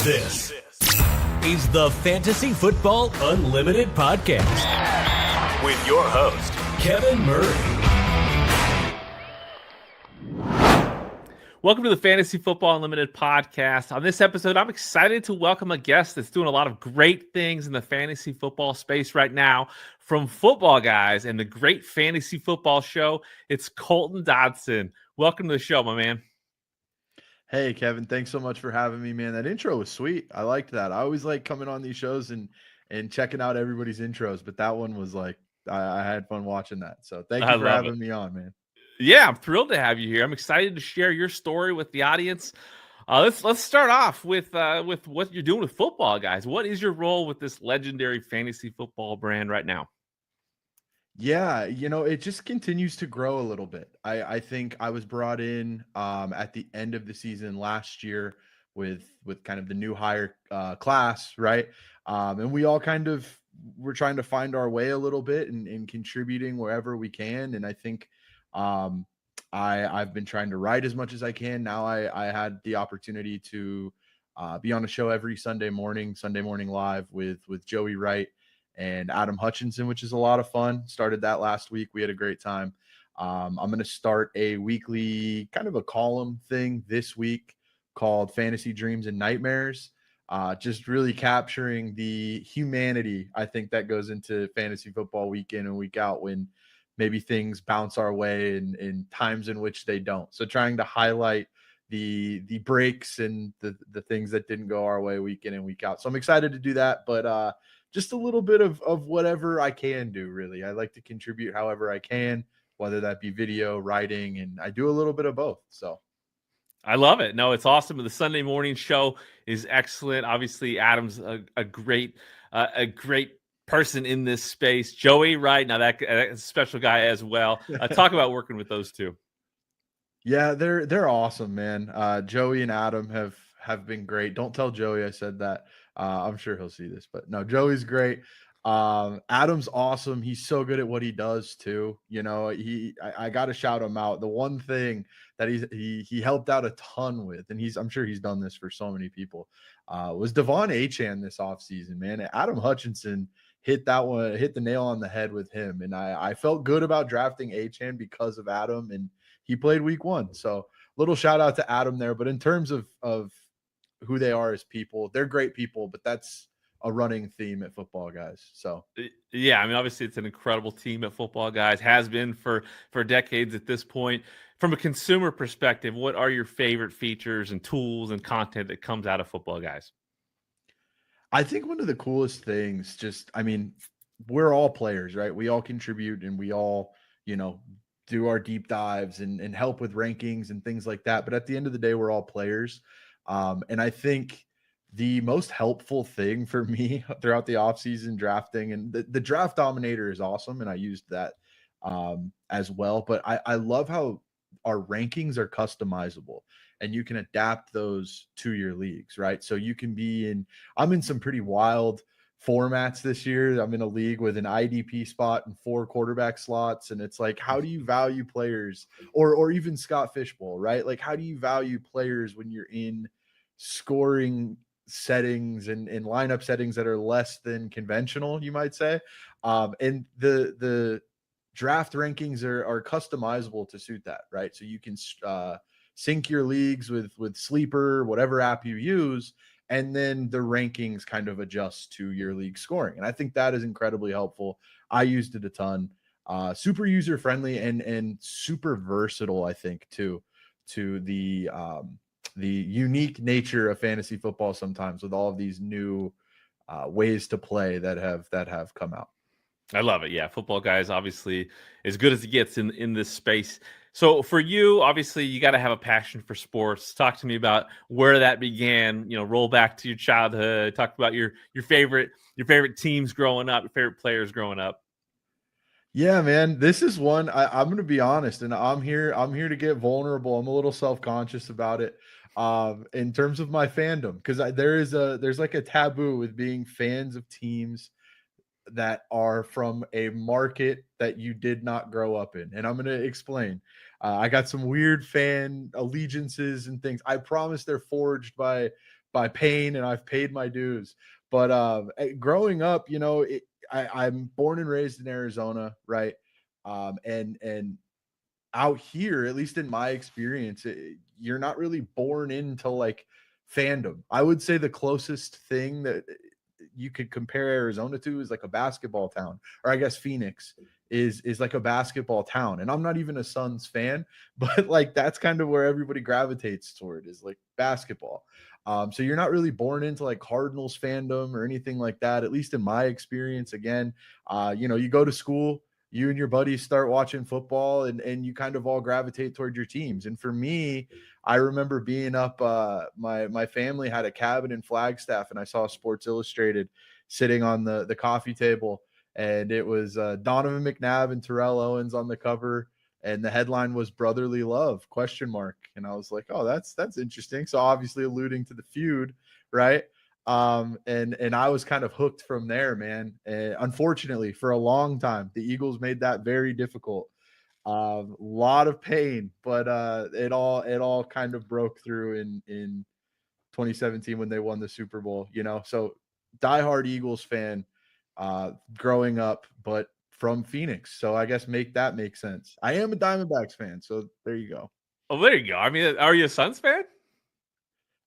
This is the Fantasy Football Unlimited podcast with your host, Kevin Murray. Welcome to the Fantasy Football Unlimited podcast. On this episode, I'm excited to welcome a guest that's doing a lot of great things in the fantasy football space right now from Footballguys and the Great Fantasy Football Show. It's Colton Dodgson. Welcome to the show, my man. Hey, Kevin, thanks so much for having me, man. That intro was sweet. I liked that. I always like coming on these shows and checking out everybody's intros, but that one was like, I had fun watching that. So thank you for having me on, man. Yeah, I'm thrilled to have you here. I'm excited to share your story with the audience. Let's start off with what you're doing with Footballguys. What is your role with this legendary fantasy football brand right now? Yeah, it just continues to grow a little bit. I think I was brought in at the end of the season last year with kind of the new hire class, right? And we all we're trying to find our way a little bit and contributing wherever we can. And I think I've been trying to write as much as I can. Now I had the opportunity to be on a show every Sunday morning live with Joey Wright and Adam Hutchinson, which is a lot of fun. Started that last week. We had a great time. I'm going to start a weekly kind of a column thing this week called Fantasy Dreams and Nightmares. Just really capturing the humanity, I think, that goes into fantasy football week in and week out when maybe things bounce our way in times in which they don't. So trying to highlight the breaks and the things that didn't go our way week in and week out. So I'm excited to do that, but just a little bit of whatever I can do, really. I like to contribute however I can, whether that be video, writing, and I do a little bit of both. So I love it. No, it's awesome. The Sunday morning show is excellent. Obviously, Adam's a great person in this space. Joey Wright, now that's a special guy as well. Talk about working with those two. Yeah, they're awesome, man. Joey and Adam have been great. Don't tell Joey I said that. I'm sure he'll see this, but no, Joey's great. Adam's awesome. He's so good at what he does too. I got to shout him out. The one thing that he helped out a ton with, and I'm sure he's done this for so many people, was Devon Achane this offseason, man. Adam Hutchinson hit the nail on the head with him. And I felt good about drafting Achane because of Adam, and he played week 1. So little shout out to Adam there. But in terms of who they are as people, they're great people, but that's a running theme at Footballguys. So yeah, I mean, obviously it's an incredible team at Footballguys, has been for decades at this point. From a consumer perspective, what are your favorite features and tools and content that comes out of Footballguys? I think one of the coolest things, we're all players, right? We all contribute and we all, do our deep dives and help with rankings and things like that. But at the end of the day, we're all players. And I think the most helpful thing for me throughout the offseason drafting, and the draft dominator is awesome, and I used that as well. But I love how our rankings are customizable and you can adapt those to your leagues, right? So you can I'm in some pretty wild formats this year. I'm in a league with an IDP spot and 4 quarterback slots. And it's like, how do you value players or even Scott Fishbowl, right? Like, how do you value players when you're in scoring settings and lineup settings that are less than conventional, you might say? And the draft rankings are customizable to suit that, right? So you can sync your leagues with Sleeper, whatever app you use, and then the rankings kind of adjust to your league scoring. And I think that is incredibly helpful. I used it a ton. Super user friendly and super versatile, I think, too, to the unique nature of fantasy football sometimes with all of these new ways to play that have come out. I love it. Yeah, Footballguys obviously as good as it gets in this space. So for you, obviously, you got to have a passion for sports. Talk to me about where that began. Roll back to your childhood. Talk about your favorite teams growing up, your favorite players growing up. Yeah, man, this is one I'm going to be honest, and I'm here to get vulnerable. I'm a little self-conscious about it in terms of my fandom, because there's like a taboo with being fans of teams that are from a market that you did not grow up in. And I'm going to explain. I got some weird fan allegiances and things. I promise they're forged by by pain, and I've paid my dues. But growing up, I'm born and raised in Arizona, right? And out here, at least in my experience, you're not really born into like fandom. I would say the closest thing that you could compare Arizona to is like a basketball town, or I guess Phoenix is like a basketball town. And I'm not even a Suns fan, but like that's kind of where everybody gravitates toward, is like basketball. So you're not really born into like Cardinals fandom or anything like that, at least in my experience. Again, you go to school, you and your buddies start watching football, and you kind of all gravitate toward your teams. And for me, I remember being up, my family had a cabin in Flagstaff, and I saw Sports Illustrated sitting on the coffee table, and it was Donovan McNabb and Terrell Owens on the cover, and the headline was "Brotherly Love?" ? And I was like, oh, that's interesting. So obviously alluding to the feud, right? And I was kind of hooked from there, man. Unfortunately, for a long time, the Eagles made that very difficult. A lot of pain, but it all kind of broke through in 2017 when they won the Super Bowl. So diehard Eagles fan, growing up, but from Phoenix. So I guess make sense. I am a Diamondbacks fan, so there you go. Oh, there you go. I mean, are you a Suns fan?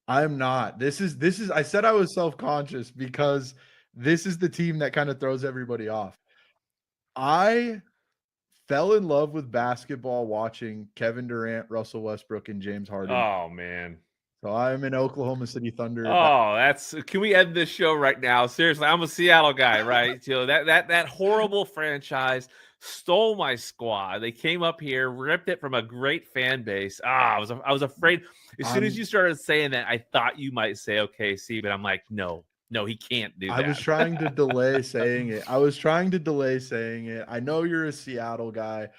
I'm not. This is I said I was self-conscious because this is the team that kind of throws everybody off. I fell in love with basketball watching Kevin Durant, Russell Westbrook, and James Harden. Oh, man. So I'm an Oklahoma City Thunder. Oh, can we end this show right now? Seriously, I'm a Seattle guy, right? That horrible franchise stole my squad. They came up here, ripped it from a great fan base. I was afraid. As soon as you started saying that, I thought you might say OKC, but I'm like, no, he can't do that. I was trying to delay saying it. I know you're a Seattle guy.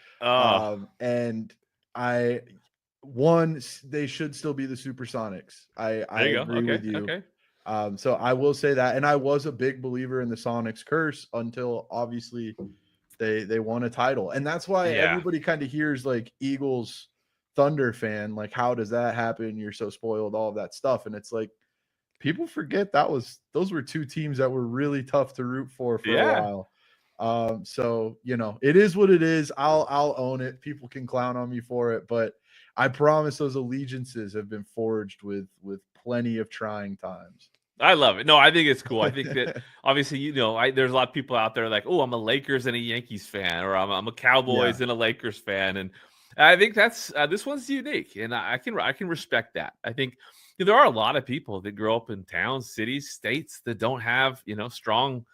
And they should still be the Supersonics. I agree with you. Okay. So I will say that. And I was a big believer in the Sonics curse until obviously they won a title. And that's why everybody kind of hears like Eagles Thunder fan, like, how does that happen? You're so spoiled, all of that stuff. And it's like, people forget those were two teams that were really tough to root for a while. So, it is what it is. I'll own it. People can clown on me for it, but I promise those allegiances have been forged with plenty of trying times. I love it. No, I think it's cool. I think that obviously, there's a lot of people out there like, oh, I'm a Lakers and a Yankees fan, or I'm a Cowboys and a Lakers fan. And I think that's this one's unique, and I can respect that. I think there are a lot of people that grow up in towns, cities, states that don't have, strong,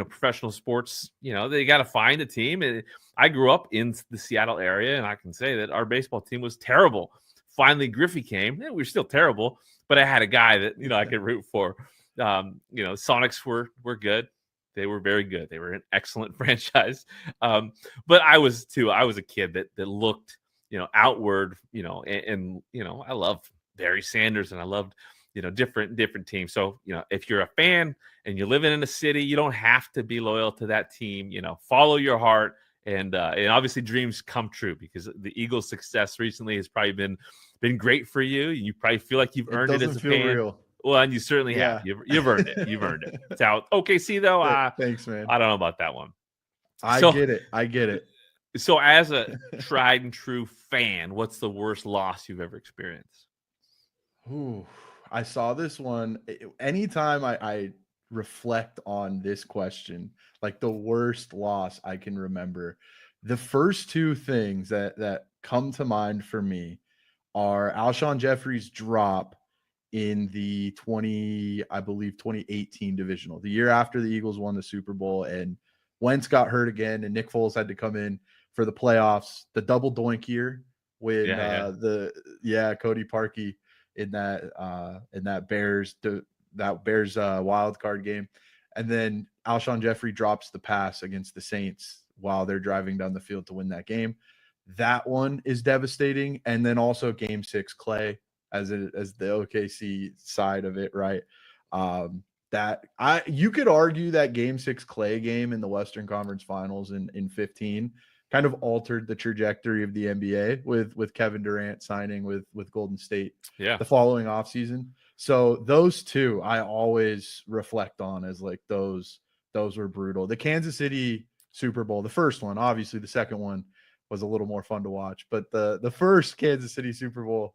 professional sports. They got to find a team. And I grew up in the Seattle area, and I can say that our baseball team was terrible. Finally, Griffey came. We were still terrible, but I had a guy that, I could root for. Sonics were good. They were very good. They were an excellent franchise. But I was too. I was a kid that looked, outward, and I loved Barry Sanders, and I loved, different teams. So, if you're a fan and you're living in a city, you don't have to be loyal to that team. Follow your heart, and obviously dreams come true, because the Eagles' success recently has probably been great for you. You probably feel like you've earned it as a fan. Real. Well, and you certainly have. You've earned it. You've earned it. It's out. OKC though. Thanks, man. I don't know about that one. I get it. So, as a tried and true fan, what's the worst loss you've ever experienced? Ooh, I saw this one. Anytime I reflect on this question, like the worst loss I can remember, the first two things that come to mind for me are Alshon Jeffrey's drop in the 2018 divisional, the year after the Eagles won the Super Bowl, and Wentz got hurt again, and Nick Foles had to come in for the playoffs. The double doink year when Cody Parkey in that Bears wild card game, and then Alshon Jeffrey drops the pass against the Saints while they're driving down the field to win that game. That one is devastating. And then also Game 6 Clay as the OKC side of it, right? You could argue that Game 6 Clay game in the Western Conference Finals in 15 kind of altered the trajectory of the NBA with Kevin Durant signing with Golden State the following offseason. So those two I always reflect on as like those were brutal. The Kansas City Super Bowl, the first one, obviously the second one was a little more fun to watch, but the first Kansas City Super Bowl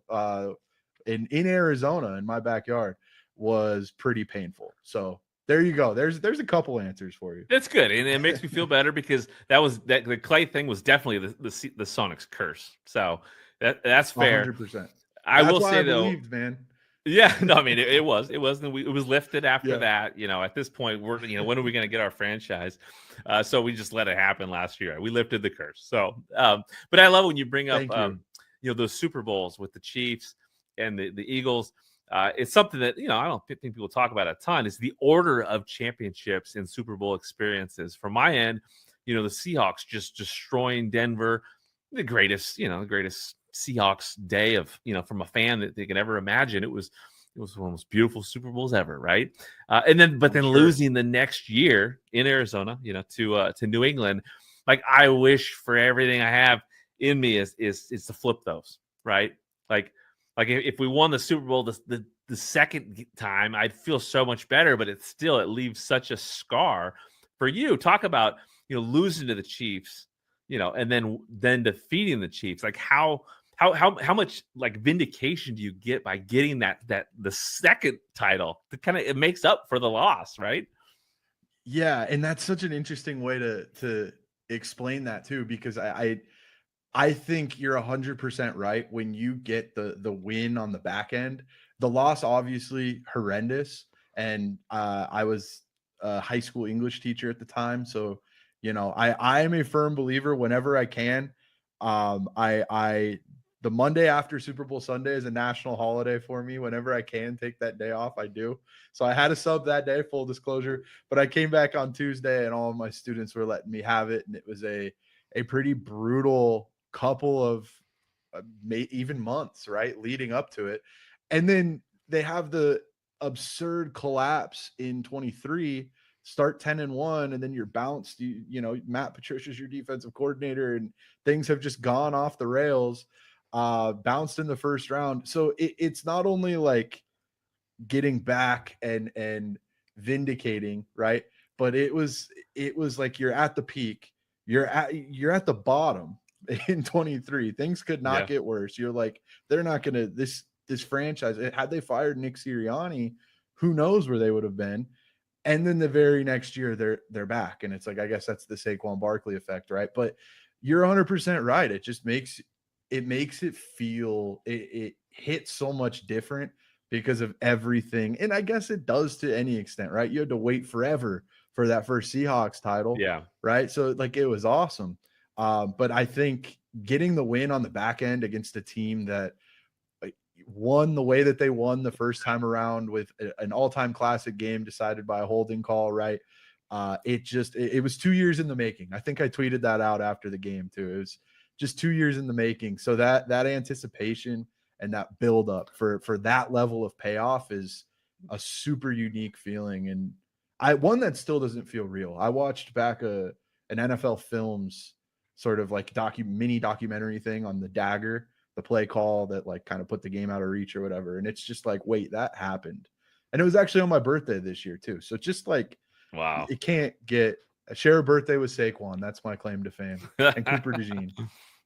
in Arizona in my backyard was pretty painful. So there you go. There's a couple answers for you. That's good, and it makes me feel better because the Clay thing was definitely the Sonics curse. So that's fair. 100%. I will say believed, man. Yeah, no, I mean it was it was lifted after Yeah. that. At this point, we're when are we going to get our franchise? So we just let it happen last year. We lifted the curse. So, but I love when you bring up those Super Bowls with the Chiefs and the Eagles. It's something that I don't think people talk about a ton. Is the order of championships and Super Bowl experiences. From my end, the Seahawks just destroying Denver, the greatest Seahawks day of from a fan that they can ever imagine. It was one of the most beautiful Super Bowls ever, right? And then losing the next year in Arizona, to New England. Like, I wish for everything I have in me is to flip those, right? Like if we won the Super Bowl the second time, I'd feel so much better, but it leaves such a scar. For you, talk about losing to the Chiefs, and then defeating the Chiefs. Like how much like vindication do you get by getting that the second title? It makes up for the loss, right? Yeah, and that's such an interesting way to explain that too, because I think you're 100% right. When you get the win on the back end, the loss obviously horrendous. And I was a high school English teacher at the time, so I am a firm believer. Whenever I can, the Monday after Super Bowl Sunday is a national holiday for me. Whenever I can take that day off, I do. So I had a sub that day, full disclosure, but I came back on Tuesday and all of my students were letting me have it. And it was a pretty brutal couple of even months, right, leading up to it. And then they have the absurd collapse in 23, start 10-1, and then you're bounced. Matt Patricia's your defensive coordinator, and things have just gone off the rails, bounced in the first round. So it's not only like getting back and vindicating, right, but it was like you're at the peak, you're at the bottom in 23. Things could not get worse. You're like, they're not gonna this franchise, had they fired Nick Sirianni, who knows where they would have been. And then the very next year they're back, and it's like, I guess that's the Saquon Barkley effect, right? But you're 100% right. It just makes it feel, it hits so much different because of everything. And I guess it does to any extent, right? You had to wait forever for that first Seahawks title, right? So like, it was awesome. But I think getting the win on the back end against a team that won the way that they won the first time around, with an all-time classic game decided by a holding call, right? It was 2 years in the making. I think I tweeted that out after the game too. It was just 2 years in the making. So that anticipation and that build up for that level of payoff is a super unique feeling. And one that still doesn't feel real. I watched back an NFL Films sort of like mini documentary thing on the dagger, the play call that like kind of put the game out of reach or whatever. And it's just like, wait, that happened. And it was actually on my birthday this year too. So just like, wow, it can't get share a birthday with Saquon. That's my claim to fame. And Cooper DeJean.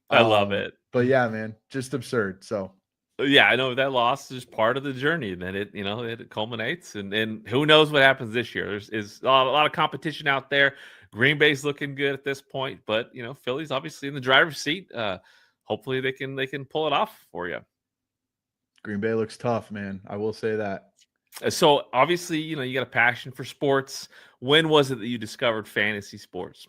I love it. But yeah, man, just absurd. So yeah, I know that loss is part of the journey. Then it culminates, and who knows what happens this year. There's a lot of competition out there. Green Bay's looking good at this point, but Philly's obviously in the driver's seat. Hopefully they can pull it off for you. Green Bay looks tough, man. I will say that. So obviously, you got a passion for sports. When was it that you discovered fantasy sports?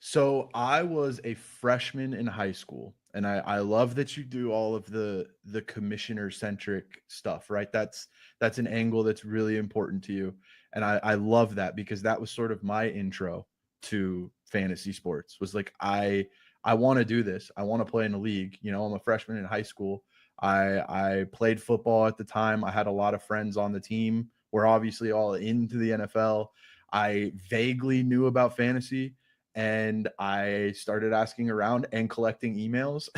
So I was a freshman in high school, and I love that you do all of the commissioner centric stuff, right? That's an angle that's really important to you. And I love that, because that was sort of my intro to fantasy sports, was like, I want to do this. I want to play in a league. I'm a freshman in high school. I played football at the time. I had a lot of friends on the team. We're obviously all into the NFL. I vaguely knew about fantasy. and I started asking around and collecting emails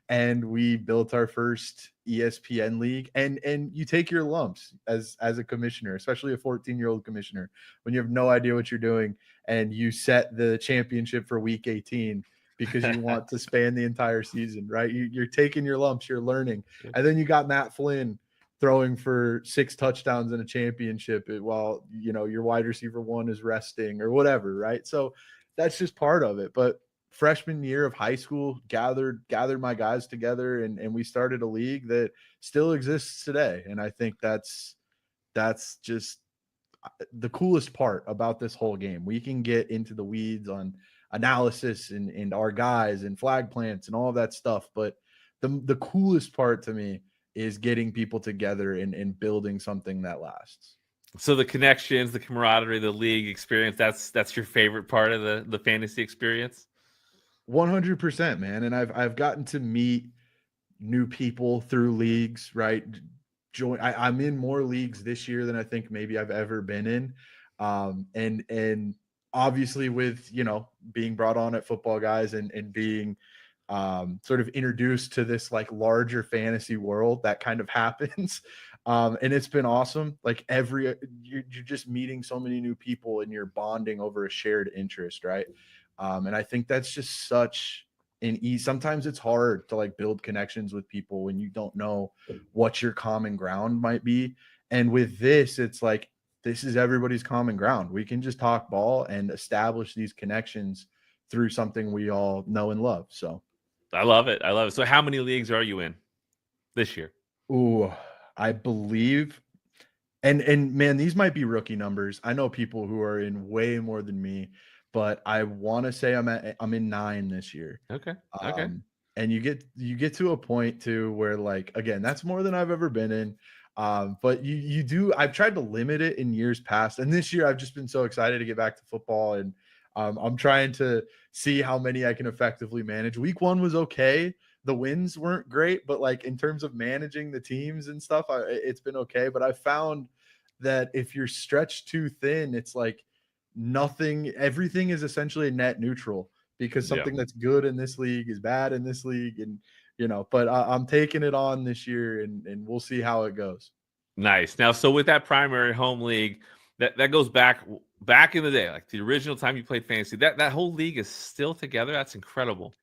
and we built our first ESPN league. And you take your lumps as a commissioner, especially a 14-year-old commissioner, when you have no idea what you're doing and you set the championship for week 18 because you want to span the entire season, right? You're taking your lumps, you're learning. And then you got Matt Flynn throwing for 6 touchdowns in a championship while, your wide receiver 1 is resting or whatever, right? So that's just part of it. But freshman year of high school, gathered my guys together and we started a league that still exists today. And I think that's just the coolest part about this whole game. We can get into the weeds on analysis and our guys and flag plants and all of that stuff. But the coolest part to me is getting people together and building something that lasts. So the connections, the camaraderie, the league experience, that's your favorite part of the fantasy experience? 100%, man. And I've gotten to meet new people through leagues, right? I'm in more leagues this year than I think maybe I've ever been in. And obviously with, being brought on at Footballguys and being sort of introduced to this like larger fantasy world that kind of happens. And it's been awesome. Like you're just meeting so many new people and you're bonding over a shared interest. Right. And I think that's just such an ease. Sometimes it's hard to like build connections with people when you don't know what your common ground might be. And with this, it's like, this is everybody's common ground. We can just talk ball and establish these connections through something we all know and love. So I love it. So how many leagues are you in this year? Ooh, I believe, and man, these might be rookie numbers. I know people who are in way more than me, but I want to say I'm in 9 this year. Okay. And you get to a point too where, like, again, that's more than I've ever been in. But you do. I've tried to limit it in years past, and this year I've just been so excited to get back to football, and I'm trying to see how many I can effectively manage. Week 1 was okay. The wins weren't great, but like in terms of managing the teams and stuff, it's been okay. But I found that if you're stretched too thin, it's like everything is essentially a net neutral because something that's good in this league is bad in this league. And, but I'm taking it on this year and we'll see how it goes. Nice. Now, so with that primary home league, that goes back in the day, like the original time you played fantasy, that whole league is still together. That's incredible.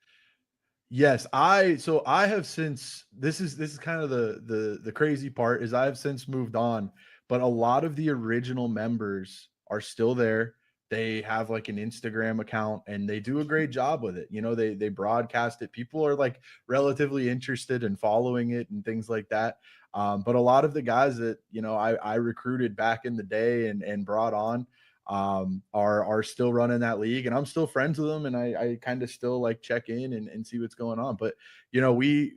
Yes, I have since this is kind of the crazy part is I have since moved on, but a lot of the original members are still there. They have like an Instagram account and they do a great job with it. They broadcast it. People are like relatively interested in following it and things like that. But a lot of the guys that, I recruited back in the day and brought on are still running that league, and I'm still friends with them, and I kind of still like check in and see what's going on. But we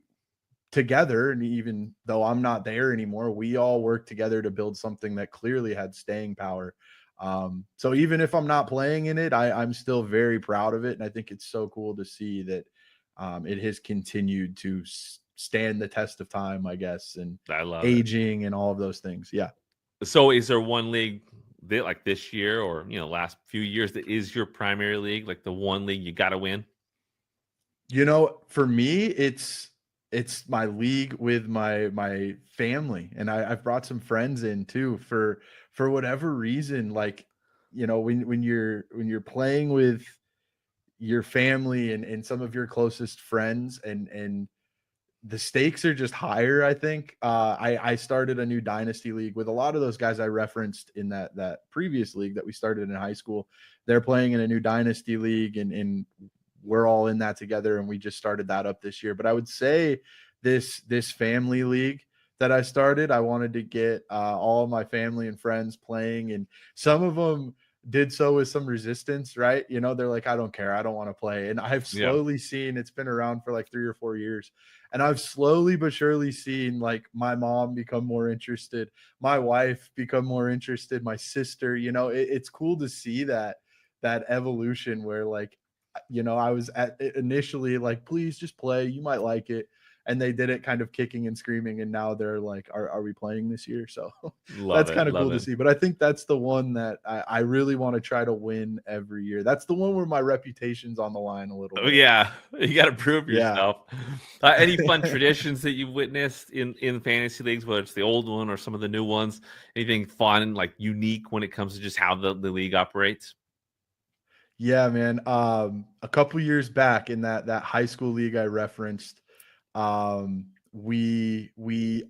together, and even though I'm not there anymore, we all work together to build something that clearly had staying power. So even if I'm not playing in it, I'm still very proud of it, and I think it's so cool to see that it has continued to stand the test of time, I guess, and I love aging and all of those things. Yeah. So is there one league that, like this year or last few years, that is your primary league, like the one league you got to win? For me, it's my league with my family, and I've brought some friends in too for whatever reason. Like, when you're playing with your family and some of your closest friends, and the stakes are just higher. I think I started a new dynasty league with a lot of those guys I referenced in that previous league that we started in high school. They're playing in a new dynasty league, and we're all in that together. And we just started that up this year. But I would say this family league that I started, I wanted to get all of my family and friends playing, and some of them did so with some resistance, right? They're like, I don't care, I don't want to play. And I've slowly seen, it's been around for like 3 or 4 years, and I've slowly but surely seen like my mom become more interested, my wife become more interested, my sister. It's cool to see that evolution where, like, I was initially like, please just play, you might like it. and they did it kind of kicking and screaming, and now they're like, are we playing this year? So Love that's kind of cool it. to see. But I think that's the one that I really want to try to win every year. That's the one where my reputation's on the line a little Oh bit. yeah, you got to prove Yeah. yourself. Any fun traditions that you've witnessed in fantasy leagues, whether it's the old one or some of the new ones? Anything fun, like unique when it comes to just how the league operates? Yeah, man. A couple years back in that high school league I referenced, I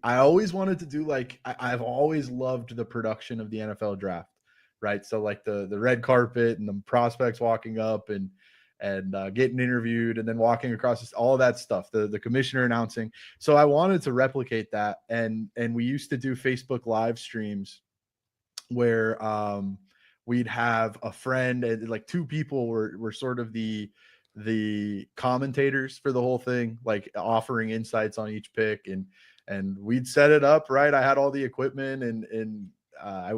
always wanted to do like I've always loved the production of the NFL draft, right? So like the red carpet and the prospects walking up and getting interviewed and then walking across all of that stuff, the commissioner announcing. So I wanted to replicate that, and we used to do Facebook live streams where we'd have a friend and like two people were sort of the commentators for the whole thing, like offering insights on each pick, and we'd set it up right. I had all the equipment and I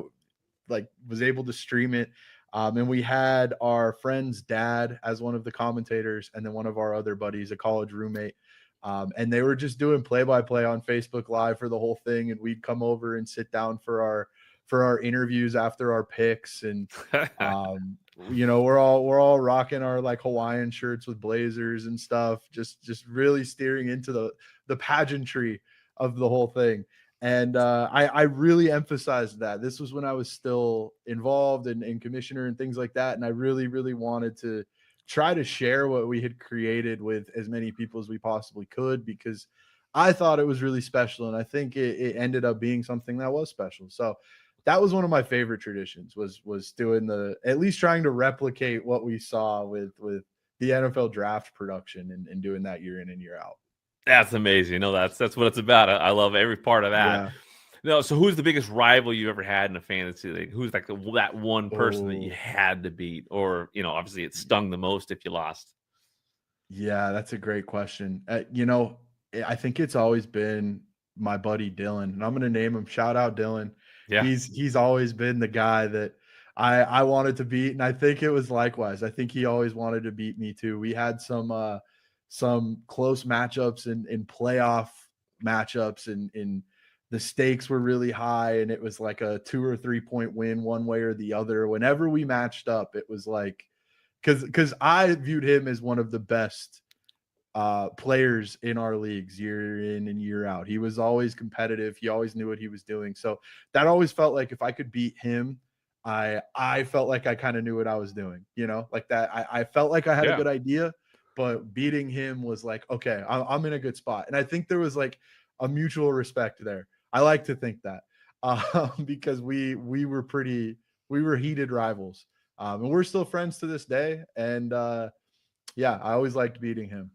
like was able to stream it. And we had our friend's dad as one of the commentators, and then one of our other buddies, a college roommate. And they were just doing play-by-play on Facebook Live for the whole thing, and we'd come over and sit down for our interviews after our picks. And we're all rocking our like Hawaiian shirts with blazers and stuff, just really steering into the pageantry of the whole thing. And I really emphasized that. This was when I was still involved in commissioner and things like that. And I really, really wanted to try to share what we had created with as many people as we possibly could, because I thought it was really special. And I think it ended up being something that was special. So that was one of my favorite traditions, was doing at least trying to replicate what we saw with the NFL draft production and doing that year in and year out. That's amazing. No, that's what it's about. I love every part of that. Yeah. No, so who's the biggest rival you ever had in a fantasy league? Who's like that one person that you Oh. had to beat, or obviously it stung the most if you lost? Yeah, that's a great question. I think it's always been my buddy Dylan, and I'm going to name him. Shout out Dylan. Yeah, He's always been the guy that I wanted to beat, and I think it was likewise. I think he always wanted to beat me too. We had some close matchups in playoff matchups, and the stakes were really high, and it was like a 2 or 3 point win one way or the other. Whenever we matched up, it was like, because I viewed him as one of the best players in our leagues year in and year out. He was always competitive. He always knew what he was doing. So that always felt like if I could beat him, I felt like I kind of knew what I was doing, like that. I felt like I had a good idea, but beating him was like, okay, I'm in a good spot. And I think there was like a mutual respect there. I like to think that because we were heated rivals. And we're still friends to this day. And yeah, I always liked beating him.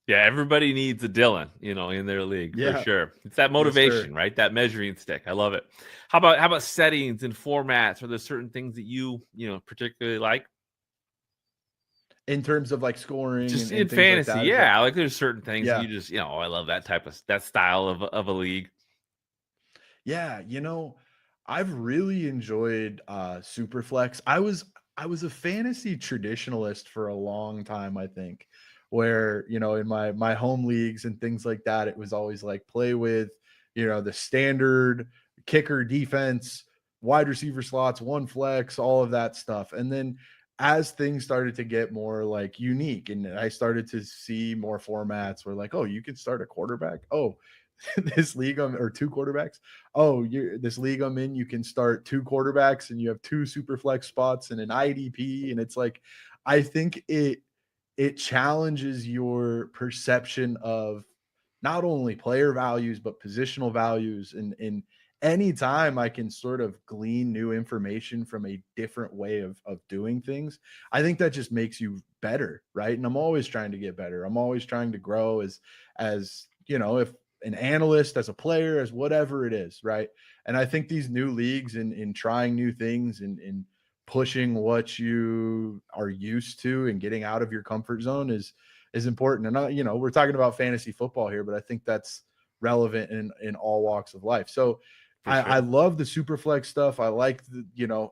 yeah. Everybody needs a Dylan, in their league for Yeah. sure. It's that motivation, right? That measuring stick. I love it. How about settings and formats? Are there certain things that you particularly like? In terms of like scoring, Just and in things like fantasy, that. yeah. Like there's certain things Yeah. that you just, I love that style of a league. Yeah, I've really enjoyed Superflex. I was a fantasy traditionalist for a long time, I think, where, in my home leagues and things like that, it was always like play with, the standard kicker, defense, wide receiver slots, one flex, all of that stuff. And then as things started to get more like unique, and I started to see more formats where like, oh, you can start a quarterback. Oh, this league or two quarterbacks. Oh, this league I'm in, you can start two quarterbacks and you have two super flex spots and an IDP. And it's like, I think it challenges your perception of not only player values, but positional values. And anytime I can sort of glean new information from a different way of doing things, I think that just makes you better. Right. And I'm always trying to get better. I'm always trying to grow as if an analyst, as a player, as whatever it is. Right. And I think these new leagues in trying new things and pushing what you are used to and getting out of your comfort zone is important. And we're talking about fantasy football here, but I think that's relevant in all walks of life. So I love the super flex stuff. I like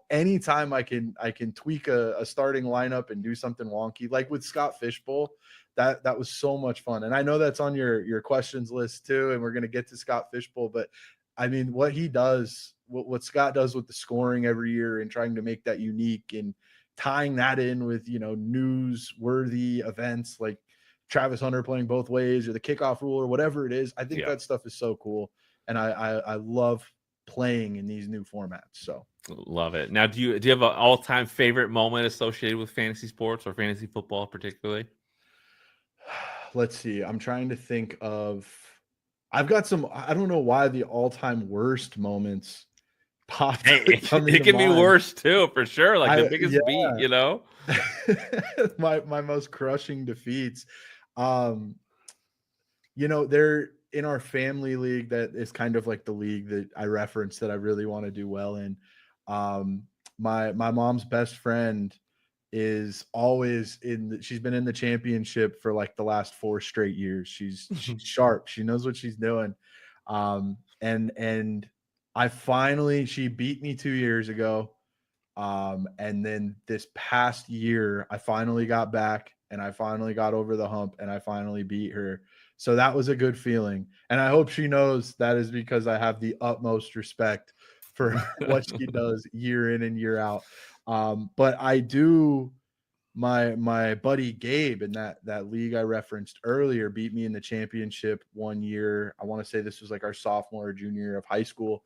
anytime I can tweak a starting lineup and do something wonky, like with Scott Fishbowl. That was so much fun. And I know that's on your questions list too, and we're going to get to Scott Fishbowl, but I mean, what he does, what Scott does with the scoring every year and trying to make that unique and tying that in with, newsworthy events like Travis Hunter playing both ways or the kickoff rule or whatever it is. I think that stuff is so cool. And I love playing in these new formats. So love it. Now, do you have an all-time favorite moment associated with fantasy sports or fantasy football particularly? Let's see. I'm trying to think of, I've got some, I don't know why the all-time worst moments popped. It can be worse too, for sure. Like the biggest beat, my most crushing defeats. They're in our family league that is kind of like the league that I referenced that I really want to do well in. My mom's best friend is always she's been in the championship for like the last 4 straight years. She's sharp. She knows what she's doing. And she beat me 2 years ago. And then this past year, I finally got back and I finally got over the hump and I finally beat her. So that was a good feeling. And I hope she knows that is because I have the utmost respect for what she does year in and year out. But I do, my buddy Gabe in that league I referenced earlier beat me in the championship one year. I want to say this was like our sophomore or junior year of high school,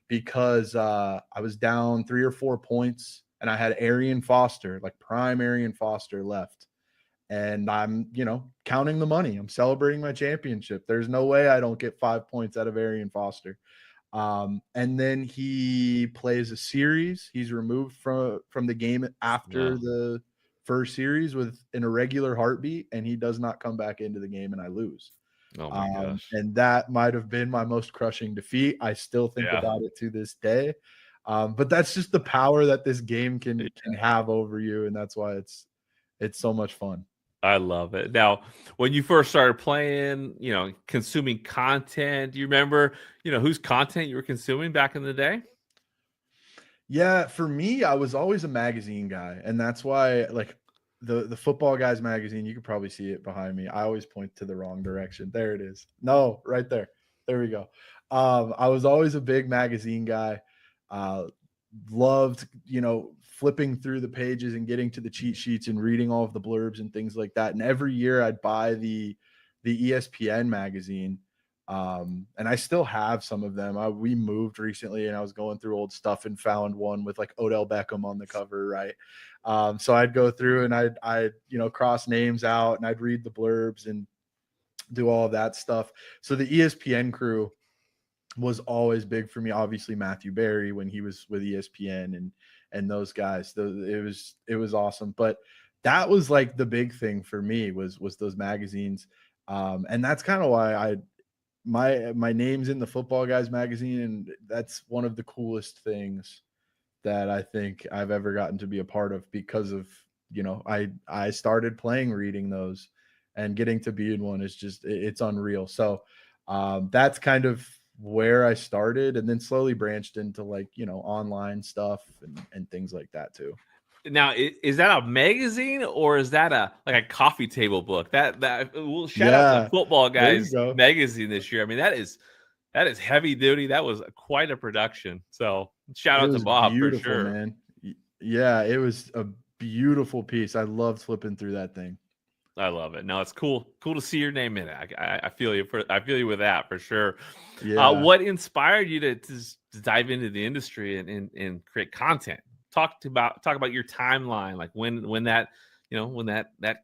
because I was down 3 or 4 points and I had Arian Foster, like prime Arian Foster left. And I'm, counting the money. I'm celebrating my championship. There's no way I don't get 5 points out of Arian Foster. And then he plays a series. He's removed from the game after the first series with an irregular heartbeat, and he does not come back into the game, and I lose. Oh my gosh. And that might have been my most crushing defeat. I still think about it to this day. But that's just the power that this game can have over you, and that's why it's so much fun. I love it. Now, when you first started playing, consuming content, do you remember, whose content you were consuming back in the day? Yeah, for me, I was always a magazine guy, and that's why, like, the Footballguys magazine, you could probably see it behind me. I always point to the wrong direction. There it is. No, right there. There we go. I was always a big magazine guy. Loved, flipping through the pages and getting to the cheat sheets and reading all of the blurbs and things like that. And every year I'd buy the ESPN magazine. And I still have some of them. We moved recently and I was going through old stuff and found one with like Odell Beckham on the cover. Right. So I'd go through and I'd cross names out and I'd read the blurbs and do all of that stuff. So the ESPN crew was always big for me. Obviously Matthew Berry when he was with ESPN and those guys, it was awesome. But that was like the big thing for me was those magazines. And that's kind of why my name's in the Footballguys magazine. And that's one of the coolest things that I think I've ever gotten to be a part of, because of, I started playing, reading those, and getting to be in one is just, it's unreal. So that's kind of where I started, and then slowly branched into like, online stuff and things like that too. Now, is that a magazine or is that a coffee table book? That we'll shout out the Footballguys magazine this year. I mean, that is heavy duty. That was quite a production. So shout out to Bob for sure, man. Yeah, it was a beautiful piece. I loved flipping through that thing. I love it. No, it's cool to see your name in it. I feel you with that for sure. Yeah. What inspired you to dive into the industry and create content? Talk about your timeline, like when that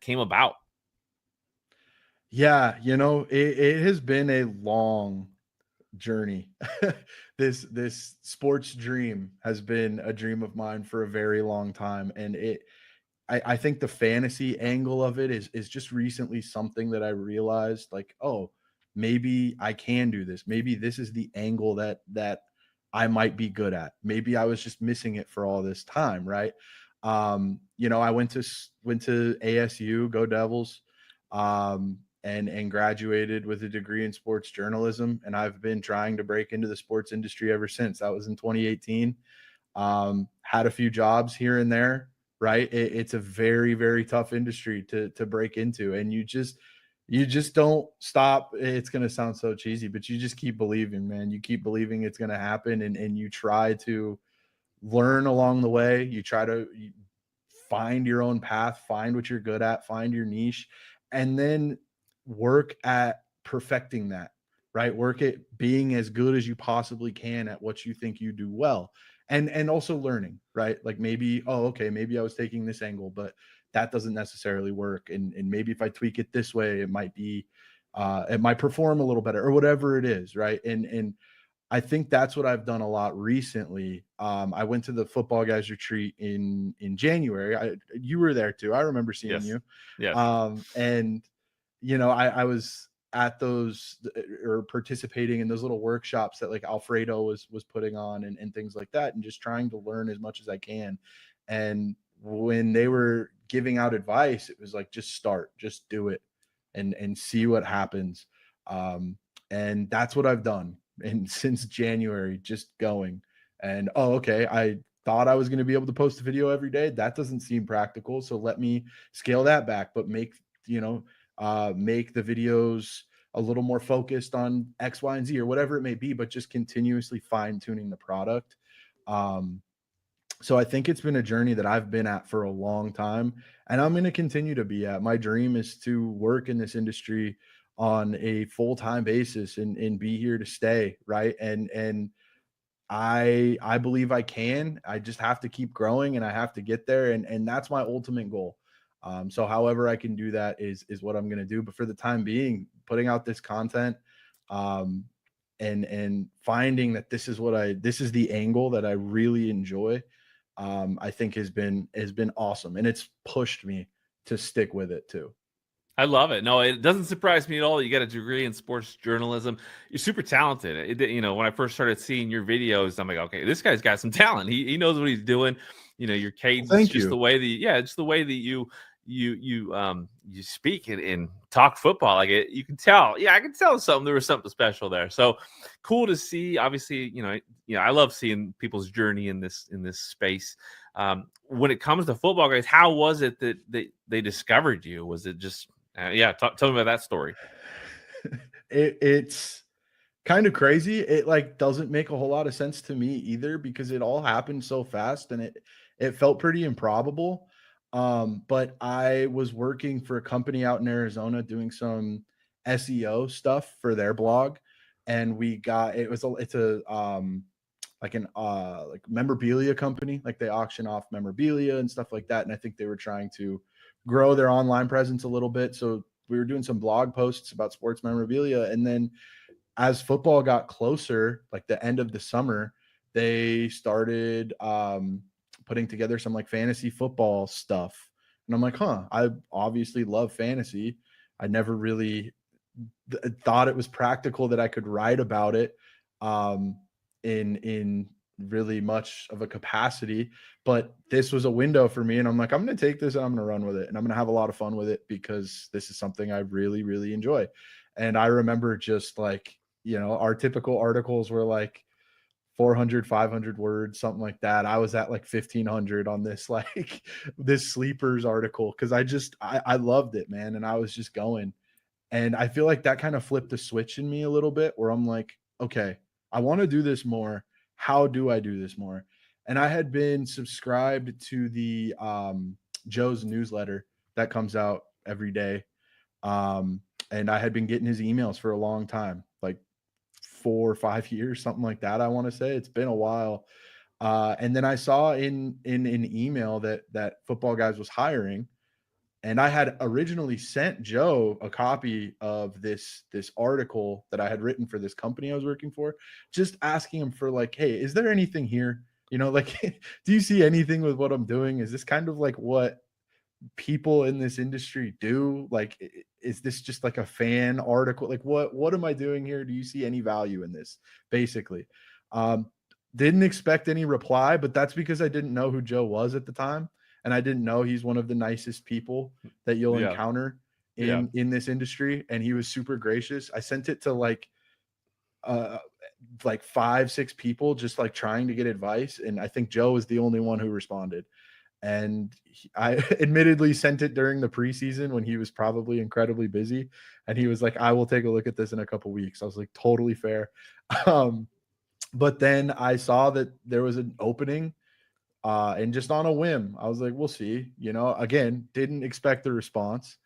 came about. Yeah, it has been a long journey. This sports dream has been a dream of mine for a very long time, and I think the fantasy angle of it is just recently something that I realized, like, oh, maybe I can do this. Maybe this is the angle that I might be good at. Maybe I was just missing it for all this time, right? I went to ASU, go Devils, and graduated with a degree in sports journalism. And I've been trying to break into the sports industry ever since. That was in 2018. Had a few jobs here and there, right? It's a very, very tough industry to break into. And you just don't stop. It's going to sound so cheesy, but you just keep believing, man. You keep believing it's going to happen, and you try to learn along the way. You try to find your own path, find what you're good at, find your niche, and then work at perfecting that, right? Work at being as good as you possibly can at what you think you do well. And also learning, right? Like maybe, oh, okay, maybe I was taking this angle, but that doesn't necessarily work. And maybe if I tweak it this way, it might perform a little better, or whatever it is, right? And I think that's what I've done a lot recently. I went to the Footballguys retreat in January. You were there too. I remember seeing you. Yes. And I was at those, or participating in those little workshops that like Alfredo was putting on, and things like that, and just trying to learn as much as I can. And when they were giving out advice, it was like, just do it, and see what happens. And that's what I've done. And since January, just going. And okay, I thought I was going to be able to post a video every day. That doesn't seem practical. So let me scale that back, but make the videos a little more focused on X, Y, and Z, or whatever it may be, but just continuously fine tuning the product. So I think it's been a journey that I've been at for a long time, and I'm going to continue to be at. My dream is to work in this industry on a full-time basis and be here to stay, right? And I believe I can. I just have to keep growing, and I have to get there, and that's my ultimate goal. So however I can do that is what I'm going to do. But for the time being, putting out this content, and finding that this is the angle that I really enjoy, I think has been awesome, and it's pushed me to stick with it too. I love it. No, it doesn't surprise me at all. You got a degree in sports journalism. You're super talented. When I first started seeing your videos, I'm like, okay, this guy's got some talent. He knows what he's doing. Your cadence, Thank just you. the way just the way that you speak and talk football. Like you can tell. Yeah, I can tell there was something special there. So cool to see. Obviously, I love seeing people's journey in this space. When it comes to Footballguys, how was it that they discovered you? Was it just tell me about that story. It's kind of crazy. It like doesn't make a whole lot of sense to me either, because it all happened so fast, and it felt pretty improbable. But I was working for a company out in Arizona doing some SEO stuff for their blog, and it's a like memorabilia company. Like they auction off memorabilia and stuff like that, and I think they were trying to grow their online presence a little bit. So we were doing some blog posts about sports memorabilia. And then as football got closer, like the end of the summer, they started putting together some like fantasy football stuff. And I'm like, I obviously love fantasy. I never really thought it was practical that I could write about it in really much of a capacity, but this was a window for me, and I'm like, I'm going to take this and I'm going to run with it, and I'm going to have a lot of fun with it, because this is something I really, really enjoy. And I remember just like, our typical articles were like 400, 500 words, something like that. I was at like 1,500 on this, like this sleepers article, because I loved it, man. And I was just going, and I feel like that kind of flipped the switch in me a little bit, where I'm like, okay, I want to do this more. How do I do this more? And I had been subscribed to the Joe's newsletter that comes out every day. And I had been getting his emails for a long time, like 4 or 5 years, something like that. I want to say it's been a while. And then I saw in an email that Footballguys was hiring. And I had originally sent Joe a copy of this article that I had written for this company I was working for, just asking him for like, hey, is there anything here? Like, do you see anything with what I'm doing? Is this kind of like what people in this industry do? Like, is this just like a fan article? Like, what am I doing here? Do you see any value in this? Basically. Didn't expect any reply, but that's because I didn't know who Joe was at the time. And I didn't know he's one of the nicest people that you'll encounter in this industry, and he was super gracious. I sent it to like 5-6 people, just like trying to get advice, and I think Joe was the only one who responded. And I admittedly sent it during the preseason when he was probably incredibly busy, and he was like, I will take a look at this in a couple weeks. I was like, totally fair. But then I saw that there was an opening, and just on a whim, I was like, we'll see. Again, didn't expect the response.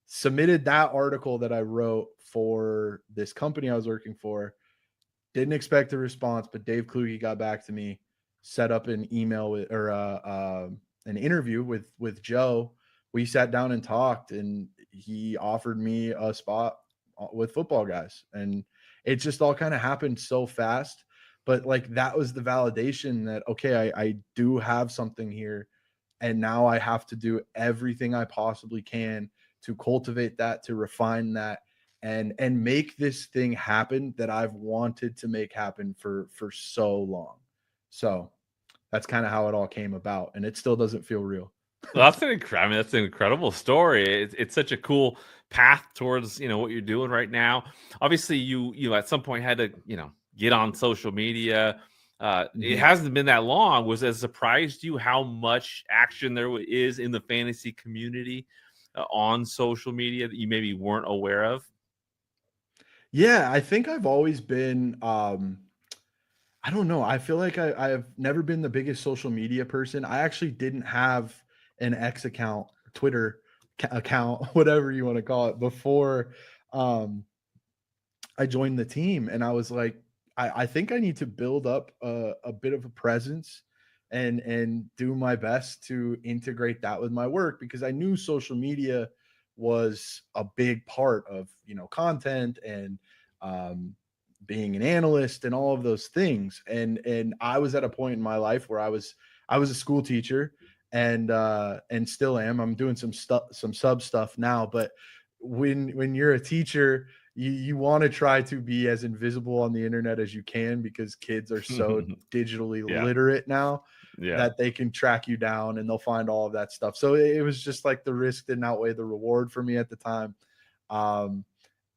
Submitted that article that I wrote for this company I was working for. Didn't expect the response, but Dave Kluge got back to me, set up an email with, or an interview with Joe. We sat down and talked, and he offered me a spot with Footballguys, and it just all kind of happened so fast. But like, that was the validation that, okay, I do have something here, and now I have to do everything I possibly can to cultivate that, to refine that, and make this thing happen that I've wanted to make happen for so long. So that's kind of how it all came about, and it still doesn't feel real. Well, that's an incredible story. It's such a cool path towards what you're doing right now. Obviously, you at some point had to get on social media. It hasn't been that long. Was it surprised you how much action there is in the fantasy community on social media that you maybe weren't aware of? Yeah, I think I've always been, I don't know. I feel like I've never been the biggest social media person. I actually didn't have an X account, Twitter account, whatever you want to call it, before I joined the team. And I was like, I think I need to build up a bit of a presence and do my best to integrate that with my work, because I knew social media was a big part of content and being an analyst and all of those things. And I was at a point in my life where I was a school teacher, and still am. I'm doing some sub stuff now, but when you're a teacher, you want to try to be as invisible on the internet as you can, because kids are so digitally literate now that they can track you down and they'll find all of that stuff. So it was just like the risk didn't outweigh the reward for me at the time.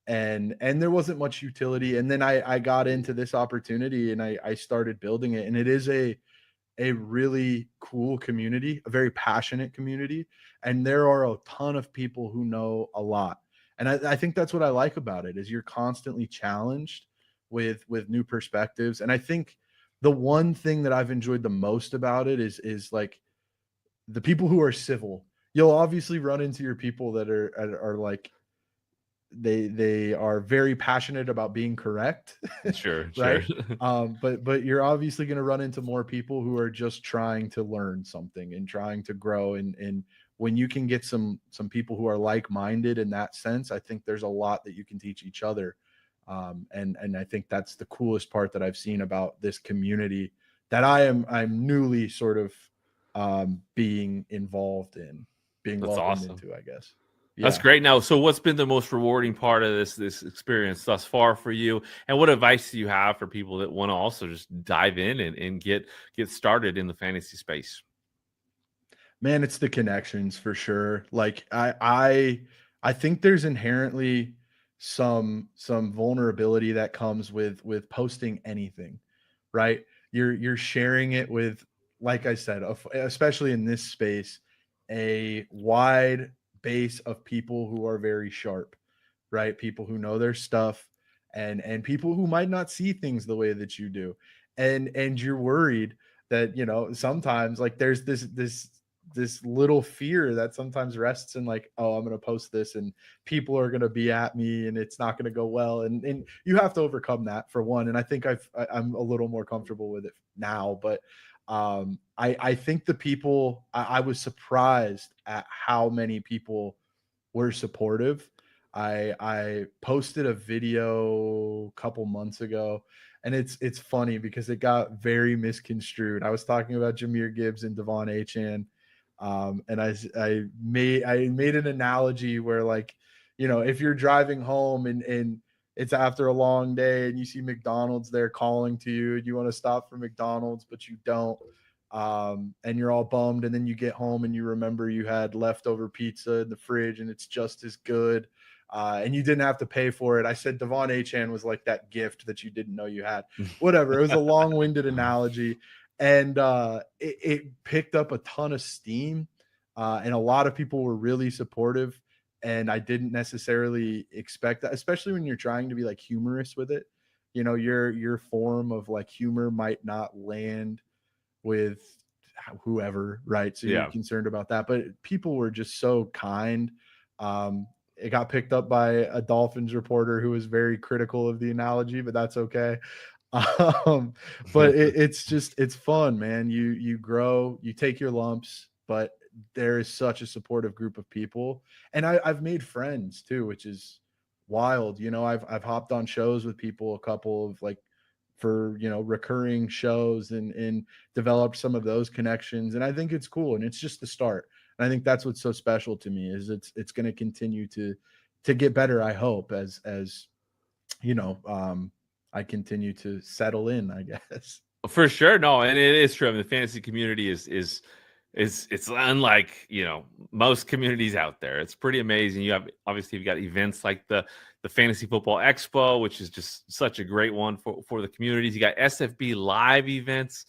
And there wasn't much utility. And then I got into this opportunity, and I started building it. And it is a really cool community, a very passionate community. And there are a ton of people who know a lot. And I think that's what I like about it, is you're constantly challenged with new perspectives. And I think the one thing that I've enjoyed the most about it is like the people who are civil. You'll obviously run into your people that are like, they are very passionate about being correct. Sure. Right. But you're obviously going to run into more people who are just trying to learn something and trying to grow. And when you can get some people who are like-minded in that sense, I think there's a lot that you can teach each other. And I think that's the coolest part that I've seen about this community that I'm newly sort of being involved in, being That's welcomed awesome. into, I guess. That's great. Now, so what's been the most rewarding part of this experience thus far for you? And what advice do you have for people that want to also just dive in and get started in the fantasy space? Man, it's the connections for sure. Like I think there's inherently some vulnerability that comes with posting anything, right? You're sharing it with, like I said, especially in this space, a wide base of people who are very sharp, right? People who know their stuff, and people who might not see things the way that you do. And you're worried that, sometimes like there's this little fear that sometimes rests in like, oh, I'm going to post this and people are going to be at me and it's not going to go well. And you have to overcome that, for one. And I think I'm a little more comfortable with it now, but I think the people, I was surprised at how many people were supportive. I posted a video a couple months ago, and it's funny because it got very misconstrued. I was talking about Jahmyr Gibbs and Devon Achane. And I made an analogy where, like, if you're driving home and it's after a long day and you see McDonald's there calling to you and you want to stop for McDonald's, but you don't, and you're all bummed, and then you get home and you remember you had leftover pizza in the fridge and it's just as good, and you didn't have to pay for it. I said Devon Achan was like that gift that you didn't know you had. Whatever. It was a long-winded analogy, and it picked up a ton of steam, and a lot of people were really supportive, and I didn't necessarily expect that, especially when you're trying to be like humorous with it. You know, your form of like humor might not land with whoever, right? So you're Yeah. concerned about that, but people were just so kind. It got picked up by a Dolphins reporter who was very critical of the analogy, but that's okay. But it's fun, man. You grow, you take your lumps, but there is such a supportive group of people, and I've made friends too, which is wild. You know, I've hopped on shows with people, a couple of like for recurring shows, and developed some of those connections, and I think it's cool, and it's just the start. And I think that's what's so special to me is it's going to continue to get better, I hope, as I continue to settle in, I guess. For sure. No, and it is true. I mean, the fantasy community is it's unlike, most communities out there. It's pretty amazing. You've got events like the Fantasy Football Expo, which is just such a great one for the communities. You got SFB live events.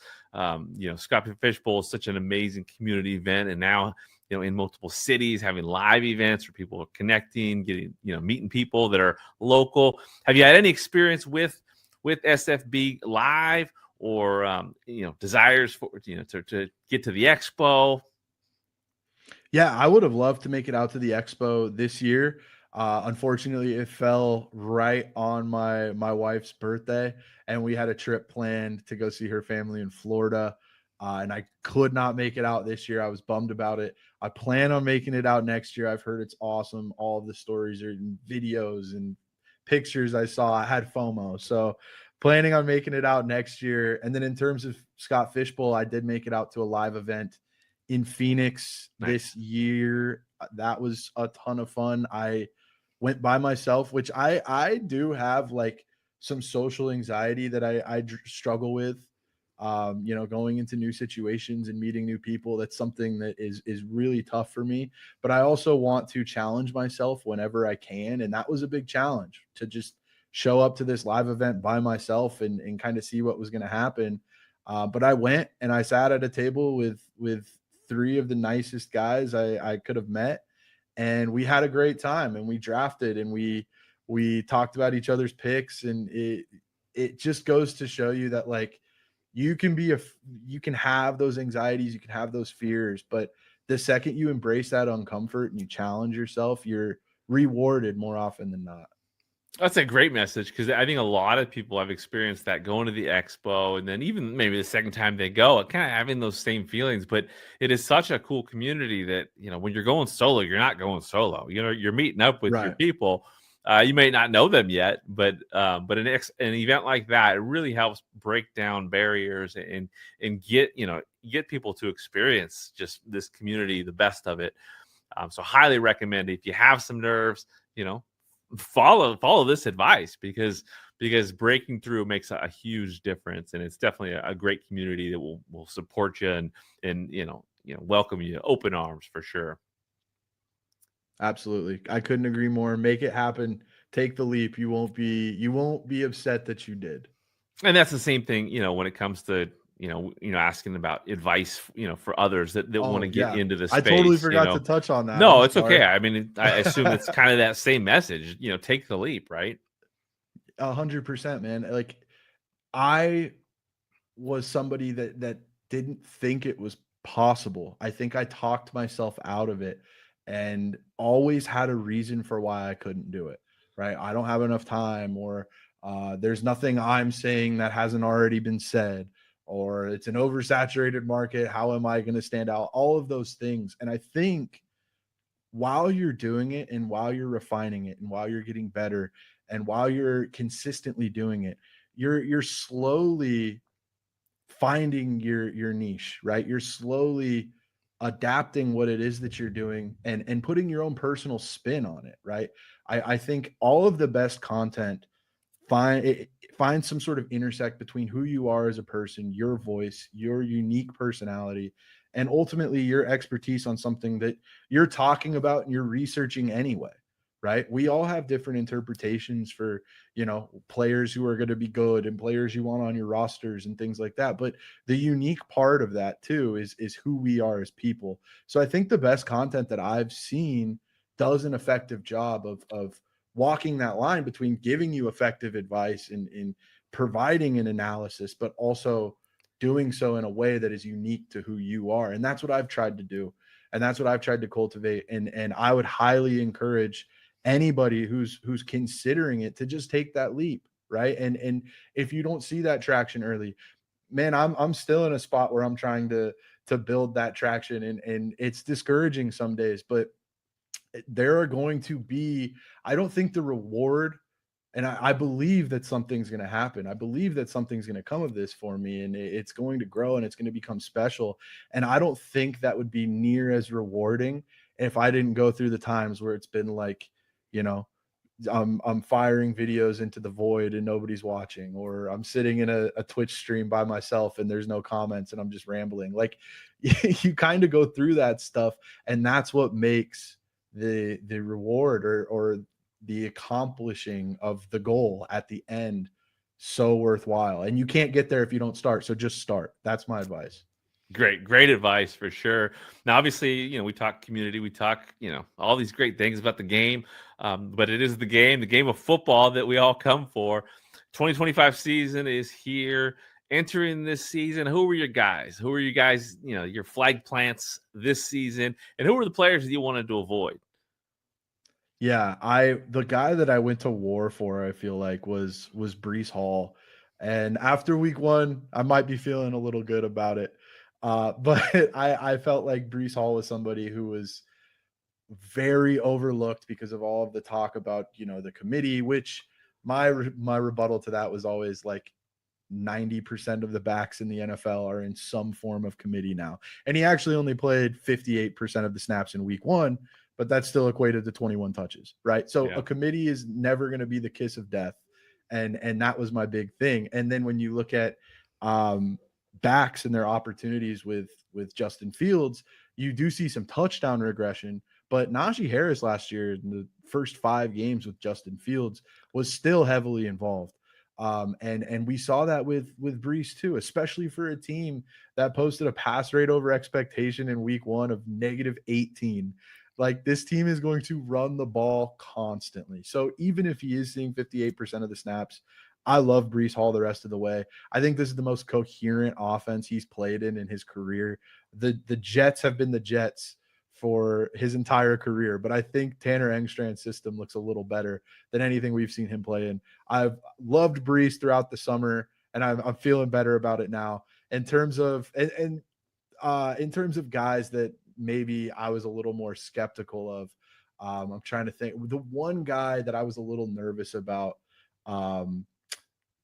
Scott Fishbowl is such an amazing community event, and now in multiple cities having live events where people are connecting, getting meeting people that are local. Have you had any experience with SFB live, or desires for to get to the expo? Yeah, I would have loved to make it out to the expo this year. Unfortunately, it fell right on my wife's birthday, and we had a trip planned to go see her family in Florida, and I could not make it out this year. I was bummed about it. I plan on making it out next year. I've heard it's awesome. All of the stories are in videos and pictures I saw. I had FOMO, so planning on making it out next year. And then in terms of Scott Fishbowl, I did make it out to a live event in Phoenix this year. That was a ton of fun. I went by myself, which I do have like some social anxiety that I struggle with. Going into new situations and meeting new people, that's something that is really tough for me. But I also want to challenge myself whenever I can, and that was a big challenge to just show up to this live event by myself and kind of see what was going to happen. But I went and I sat at a table with three of the nicest guys I could have met, and we had a great time, and we drafted, and we talked about each other's picks, and it just goes to show you that like you can have those anxieties, you can have those fears, but the second you embrace that uncomfort and you challenge yourself, you're rewarded more often than not. That's a great message, because I think a lot of people have experienced that going to the expo, and then even maybe the second time they go, kind of having those same feelings. But it is such a cool community that, when you're going solo, you're not going solo. You're meeting up with your people. You may not know them yet, but an event like that, it really helps break down barriers and get people to experience just this community, the best of it. So highly recommend it. If you have some nerves, follow this advice, because breaking through makes a huge difference, and it's definitely a great community that will support you and welcome you open arms for sure. Absolutely. I couldn't agree more. Make it happen. Take the leap. You won't be upset that you did. And that's the same thing, when it comes to, asking about advice, for others that want to get into this space. I totally forgot to touch on that. No, it's okay. I mean, I assume it's kind of that same message, take the leap, right? 100%, man. Like, I was somebody that didn't think it was possible. I think I talked myself out of it and always had a reason for why I couldn't do it, right? I don't have enough time, or there's nothing I'm saying that hasn't already been said, or it's an oversaturated market. How am I going to stand out? All of those things. And I think while you're doing it, and while you're refining it, and while you're getting better, and while you're consistently doing it, you're slowly finding your niche, right? You're slowly adapting what it is that you're doing, and putting your own personal spin on it, right? I think all of the best content find some sort of intersect between who you are as a person, your voice, your unique personality, and ultimately your expertise on something that you're talking about and you're researching anyway, right? We all have different interpretations for, players who are going to be good and players you want on your rosters and things like that. But the unique part of that too is who we are as people. So I think the best content that I've seen does an effective job of walking that line between giving you effective advice and in providing an analysis, but also doing so in a way that is unique to who you are. And that's what I've tried to do. And that's what I've tried to cultivate. And I would highly encourage anybody who's considering it to just take that leap. Right. And if you don't see that traction early, man, I'm still in a spot where I'm trying to build that traction, and it's discouraging some days, but there are going to be, I don't think the reward, and I believe that something's going to happen. I believe that something's going to come of this for me, and it's going to grow and it's going to become special. And I don't think that would be near as rewarding if I didn't go through the times where it's been like, you know, I'm firing videos into the void and nobody's watching, or I'm sitting in a Twitch stream by myself and there's no comments and I'm just rambling. Like you kind of go through that stuff, and that's what makes the reward or the accomplishing of the goal at the end so worthwhile. And you can't get there if you don't start. So just start. That's my advice. Great advice for sure. Now, obviously, we talk community, we talk, all these great things about the game, but it is the game of football that we all come for. 2025 season is here. Entering this season, who were your guys? Who are you guys, your flag plants this season? And who were the players that you wanted to avoid? Yeah, the guy that I went to war for, I feel like was Breece Hall. And after week 1, I might be feeling a little good about it. But I felt like Breece Hall was somebody who was very overlooked because of all of the talk about, the committee, which my rebuttal to that was always like 90% of the backs in the NFL are in some form of committee now. And he actually only played 58% of the snaps in week 1, but that's still equated to 21 touches, right? So a committee is never going to be the kiss of death. And that was my big thing. And then when you look at backs and their opportunities with Justin Fields, you do see some touchdown regression, but Najee Harris last year in the first 5 games with Justin Fields was still heavily involved. And we saw that with Breece too, especially for a team that posted a pass rate over expectation in week 1 of -18. Like, this team is going to run the ball constantly. So even if he is seeing 58% of the snaps, I love Breece Hall the rest of the way. I think this is the most coherent offense he's played in his career. The Jets have been the Jets for his entire career, but I think Tanner Engstrand's system looks a little better than anything we've seen him play in. I've loved Breece throughout the summer, and I'm feeling better about it now. In terms of in terms of guys that maybe I was a little more skeptical of, I'm trying to think. The one guy that I was a little nervous about,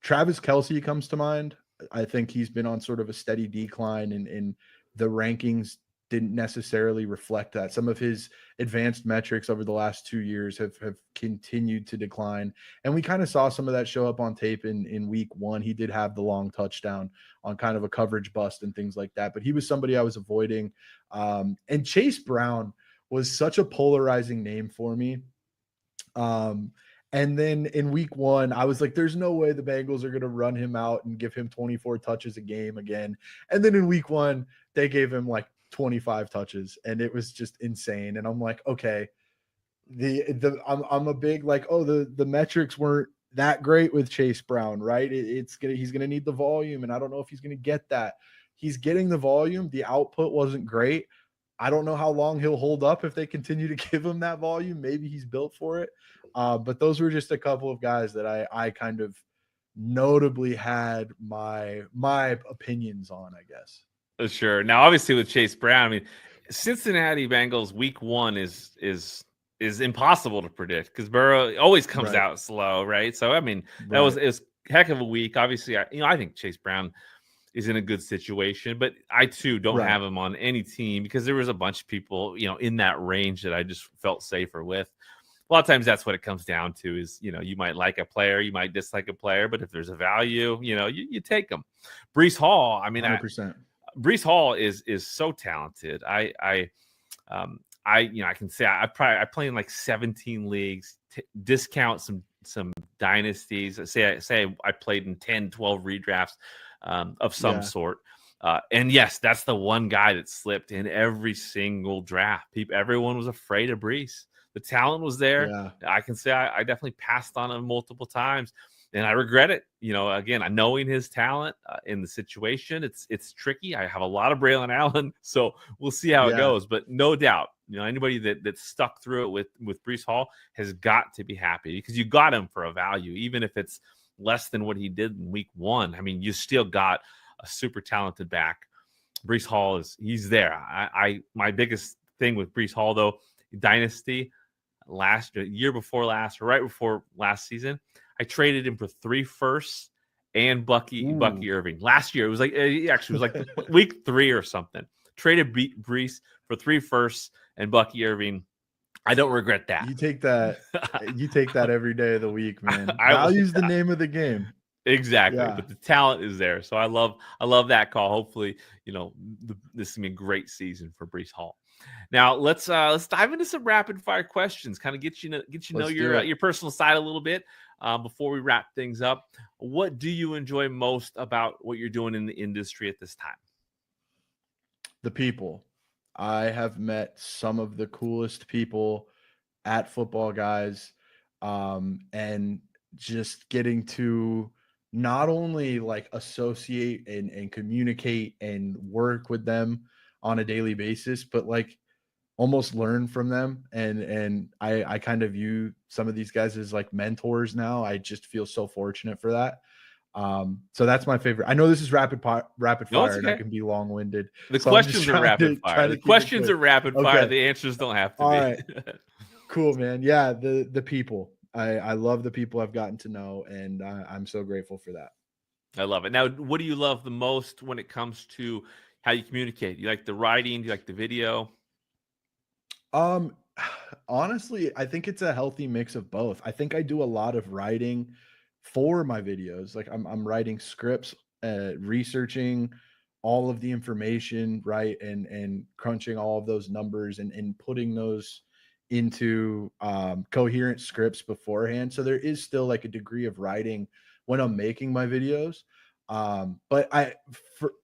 Travis Kelce comes to mind. I think he's been on sort of a steady decline, and the rankings didn't necessarily reflect that. Some of his advanced metrics over the last 2 years have continued to decline. And we kind of saw some of that show up on tape in week 1. He did have the long touchdown on kind of a coverage bust and things like that, but he was somebody I was avoiding. And Chase Brown was such a polarizing name for me. And then in week 1, I was like, there's no way the Bengals are going to run him out and give him 24 touches a game again. And then in week 1, they gave him like 25 touches, and it was just insane. And I'm like, okay, I'm a big like, the metrics weren't that great with Chase Brown, right? He's gonna need the volume, and I don't know if he's gonna get that. He's getting the volume. The output wasn't great. I don't know how long he'll hold up if they continue to give him that volume. Maybe he's built for it. But those were just a couple of guys that I kind of notably had my opinions on, I guess. Sure. Now, obviously, with Chase Brown, I mean, Cincinnati Bengals week 1 is impossible to predict because Burrow always comes out slow, right? So, I mean, it was a heck of a week. Obviously, I think Chase Brown is in a good situation, but I too don't have him on any team because there was a bunch of people, in that range that I just felt safer with. a lot of times that's what it comes down to is, you might like a player, you might dislike a player, but if there's a value, you take them. Breece Hall, I mean, 100%. Breece Hall is so talented. I can say I play in like 17 leagues, discount some dynasties. Say I played in 10, 12 redrafts of some sort. And yes, that's the one guy that slipped in every single draft. Everyone was afraid of Breece. The talent was there. Yeah. I can say I definitely passed on him multiple times, and I regret it. Again, knowing his talent in the situation, it's tricky. I have a lot of Braylon Allen, so we'll see how it goes. But no doubt, anybody that stuck through it with Breece Hall has got to be happy because you got him for a value, even if it's less than what he did in week 1. I mean, you still got a super talented back. Breece Hall he's there. My biggest thing with Breece Hall though, dynasty year before last, or right before last season, I traded him for 3 firsts and Bucky Irving. Last year, it was like week 3 or something. Traded Breece for 3 firsts and Bucky Irving. I don't regret that. You take that. You take that every day of the week, man. Value's the name of the game. Exactly. Yeah. But the talent is there. So I love that call. Hopefully, this is gonna be a great season for Breece Hall. Now let's dive into some rapid fire questions, kind of get you know your personal side a little bit before we wrap things up. What do you enjoy most about what you're doing in the industry at this time? The people. I have met some of the coolest people at Footballguys, and just getting to not only like associate and communicate and work with them on a daily basis, but like almost learn from them. And I kind of view some of these guys as like mentors now. I just feel so fortunate for that. So that's my favorite. I know this is rapid fire, okay, and I can be long-winded. The questions are rapid fire. The questions are rapid fire. The answers don't have to be. All right. Cool, man. Yeah, the people. I love the people I've gotten to know, and I'm so grateful for that. I love it. Now, what do you love the most when it comes to how you communicate? You like the writing? Do you like the video? Honestly, I think it's a healthy mix of both. I think I do a lot of writing for my videos. Like I'm writing scripts, researching all of the information, right, and crunching all of those numbers and putting those into coherent scripts beforehand. So there is still like a degree of writing when I'm making my videos. But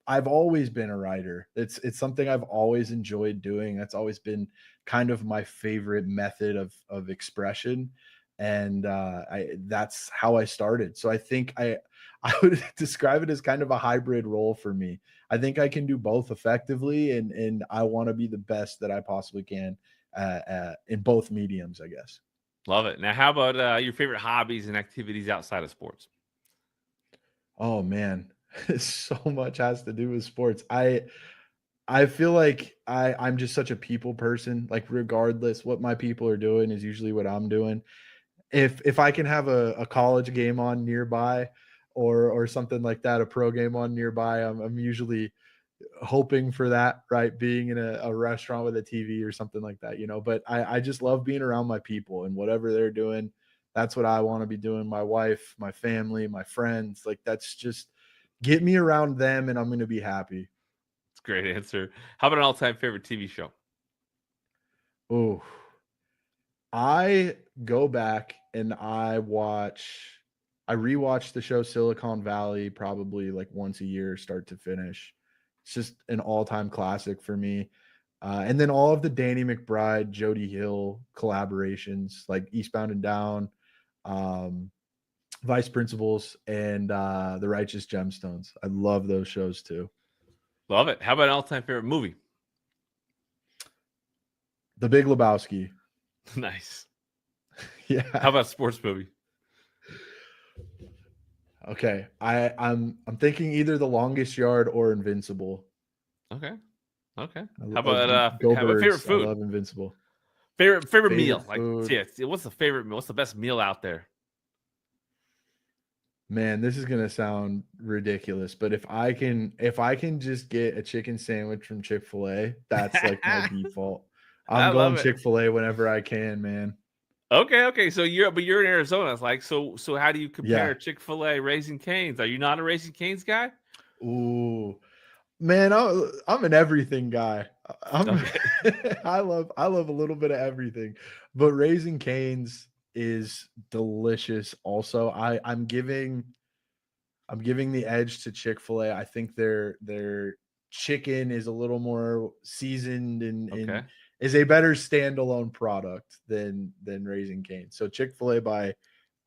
I've always been a writer. It's something I've always enjoyed doing. That's always been kind of my favorite method of expression. And that's how I started. So I think I would describe it as kind of a hybrid role for me. I think I can do both effectively, and I want to be the best that I possibly can in both mediums, I guess. Love it. Now, how about your favorite hobbies and activities outside of sports? Oh man, so much has to do with sports. I feel like I'm just such a people person. Like regardless what my people are doing is usually what I'm doing. If I can have a college game on nearby or something like that, a pro game on nearby, I'm usually hoping for that, right? Being in a restaurant with a TV or something like that, but I just love being around my people, and whatever they're doing, that's what I want to be doing. My wife, my family, my friends, like that's just get me around them and I'm going to be happy. That's a great answer. How about an all-time favorite TV show? Oh, I go back and I rewatch the show Silicon Valley probably like once a year, start to finish. It's just an all-time classic for me. And then all of the Danny McBride, Jody Hill collaborations like Eastbound and Down, Vice Principals, and The Righteous Gemstones. I love those shows too. Love it. How about an all-time favorite movie? The Big Lebowski. Nice. Yeah. How about a sports movie? Okay. I'm thinking either The Longest Yard or Invincible. Okay. How about favorite food? I love Invincible. Favorite meal. Food. Like, yeah, what's the favorite meal? What's the best meal out there? Man, this is gonna sound ridiculous, but if I can just get a chicken sandwich from Chick-fil-A, that's like my default. I'm going Chick-fil-A whenever I can, man. Okay. So you're in Arizona. It's like, so how do you Yeah. compare Chick-fil-A, Raising Cane's? Are you not a Raising Cane's guy? Ooh, man, I'm an everything guy. I'm Okay. I love a little bit of everything, but Raising Cane's is delicious. Also, I'm giving the edge to Chick-fil-A. I think their chicken is a little more seasoned and Okay. is a better standalone product than Raising Cane's. So Chick-fil-A by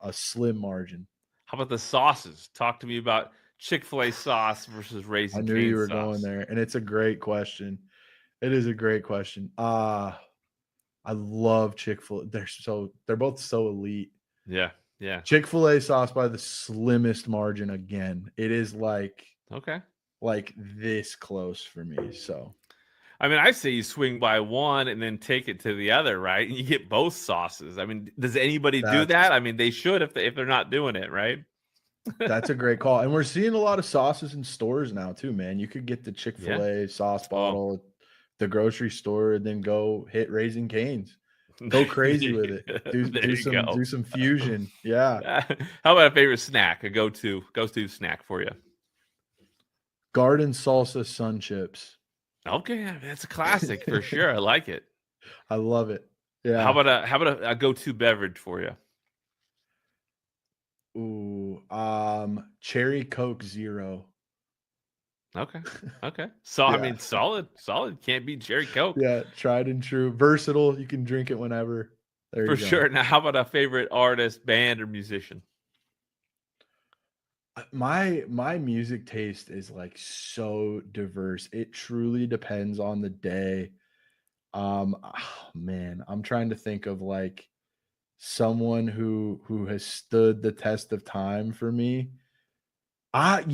a slim margin. How about the sauces? Talk to me about Chick-fil-A sauce versus I Raising knew you Cane's were going sauce. there, and it's a great question. It is a great question. I love Chick-fil-A. They're both so elite. Yeah. Yeah. Chick-fil-A sauce by the slimmest margin again. It is Okay. like this close for me. So I mean, I say you swing by one and then take it to the other, right? And you get both sauces. I mean, does anybody do that's that? I mean, they should if they're not doing it, right? that's a great call. And we're seeing a lot of sauces in stores now too, man. You could get the Yeah. Chick-fil-A sauce Oh, bottle at the grocery store and then go hit Raising Cane's. Go crazy with it. Do there do you some go. do some fusion. Yeah. How about a favorite snack? A go-to snack for you? Garden salsa sun chips. Okay, that's a classic for sure. I like it. I love it. How Yeah. about a go-to beverage for you? Ooh, cherry Coke Zero. Okay. Okay. So I Yeah. mean, solid. Can't beat Cherry Coke Yeah, tried and true. Versatile, you can drink it whenever. There for you go. sure. Now, how about a favorite artist, band, or musician? My music taste is like so diverse. It truly depends on the day. Man, I'm trying to think of like someone who has stood the test of time for me. I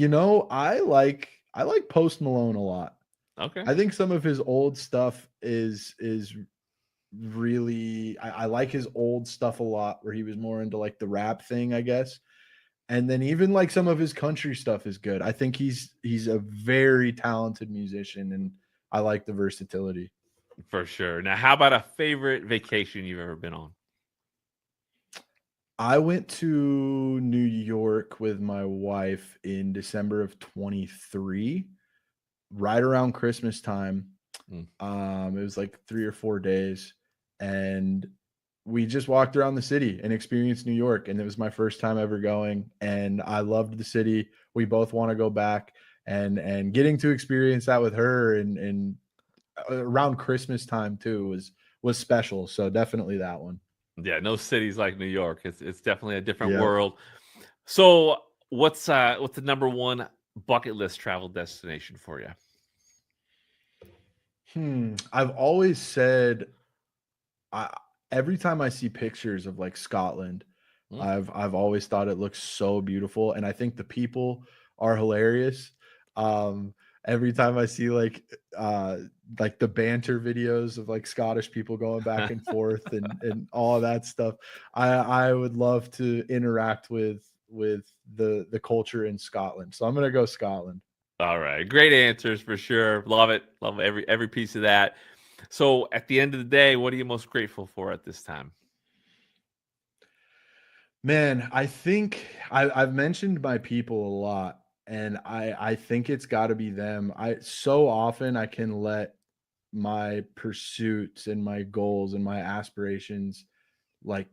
like Post Malone a lot. Okay. I think some of his old stuff is really I like his old stuff a lot where he was more into like the rap thing, I guess. And then even like some of his country stuff is good. I think he's a very talented musician and I like the versatility. For sure. Now, how about a favorite vacation you've ever been on? I went to New York with my wife in December of 23, right around Christmas time. Mm. It was like 3 or 4 days, and we just walked around the city and experienced New York, and it was my first time ever going, and I loved the city. We both wanna go back, and getting to experience that with her and around Christmas time too was special, so definitely that one. Yeah, no cities like New York. It's definitely a different Yep. world. So, what's the number one bucket list travel destination for you? I've always said I every time I see pictures of like Scotland, Mm. I've always thought it looks so beautiful, and I think the people are hilarious. Um, every time I see like the banter videos of like Scottish people going back and forth and all of that stuff, I would love to interact with the culture in Scotland. So I'm gonna go Scotland. All right, great answers for sure. Love it. Love every piece of that. So, at the end of the day, what are you most grateful for at this time? Man, I think I've mentioned my people a lot, and I think it's got to be them. I so often I can let my pursuits and my goals and my aspirations like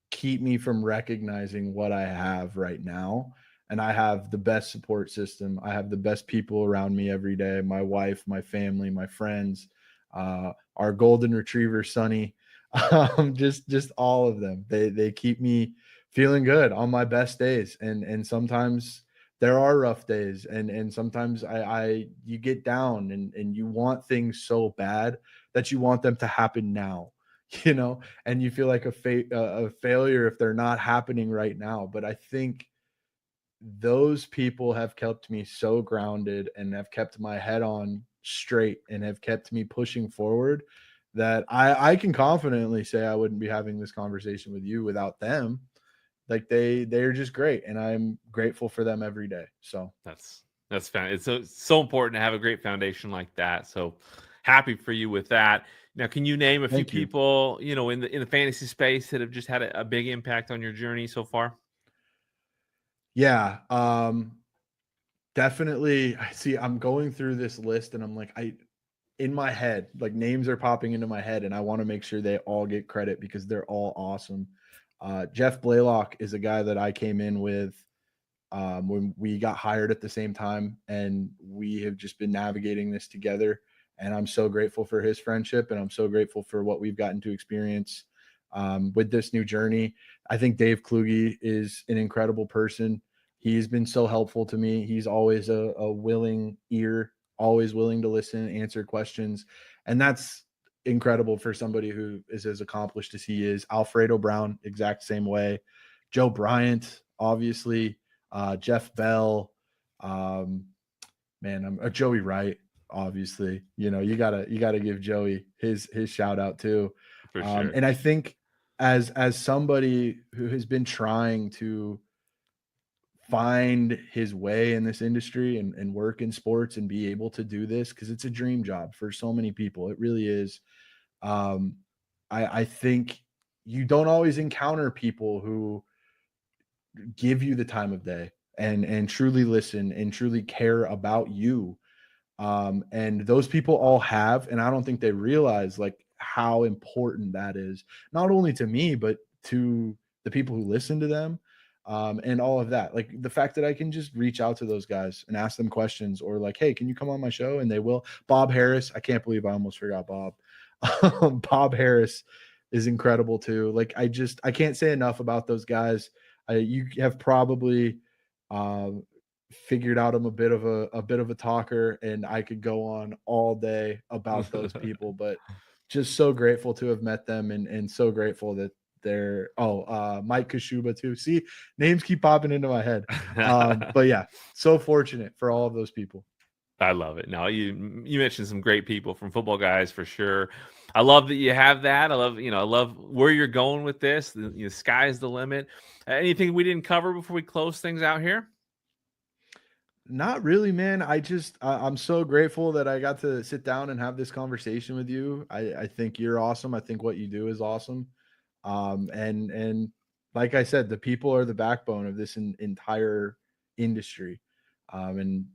keep me from recognizing what I have right now. And I have the best support system. I have the best people around me every day. My wife, my family, my friends, our golden retriever, Sunny, just all of them. They keep me feeling good on my best days. And sometimes there are rough days and sometimes I you get down and you want things so bad that you want them to happen now. And you feel like a failure if they're not happening right now. But I think those people have kept me so grounded and have kept my head on straight and have kept me pushing forward that I can confidently say I wouldn't be having this conversation with you without them. Like they're just great, and I'm grateful for them every day. So That's fan. It's so important to have a great foundation like that. So, happy for you with that. Now, can you name a few Thank you. people, in the fantasy space that have just had a big impact on your journey so far? Yeah. Definitely. I see. I'm going through this list and I'm like, in my head, like names are popping into my head, and I want to make sure they all get credit because they're all awesome. Jeff Blaylock is a guy that I came in with when we got hired at the same time, and we have just been navigating this together. And I'm so grateful for his friendship, and I'm so grateful for what we've gotten to experience with this new journey. I think Dave Kluge is an incredible person. He's been so helpful to me. He's always a willing ear, always willing to listen, answer questions. And that's incredible for somebody who is as accomplished as he is. Alfredo Brown, exact same way. Joe Bryant, obviously. Jeff Bell. Joey Wright, obviously. You gotta give Joey his shout out too. For sure. And I think as somebody who has been trying to find his way in this industry and work in sports and be able to do this, because it's a dream job for so many people. It really is. I think you don't always encounter people who give you the time of day and truly listen and truly care about you. And those people all have, and I don't think they realize like how important that is, not only to me, but to the people who listen to them. And all of that, like the fact that I can just reach out to those guys and ask them questions, or like, hey, can you come on my show? And they will. Bob Harris, I can't believe I almost forgot Bob. Bob Harris is incredible too. Like I can't say enough about those guys. You have probably figured out I'm a bit of a talker, and I could go on all day about those people, but just so grateful to have met them, and so grateful that they're Mike Kashuba too. See, names keep popping into my head. But yeah, so fortunate for all of those people. I love it. Now you mentioned some great people from Football Guys for sure. I love that you have that. I love where you're going with this. The sky's the limit. Anything we didn't cover before we close things out here? Not really, man. I'm so grateful that I got to sit down and have this conversation with you. I think you're awesome. I think what you do is awesome. And like I said, the people are the backbone of this entire industry. And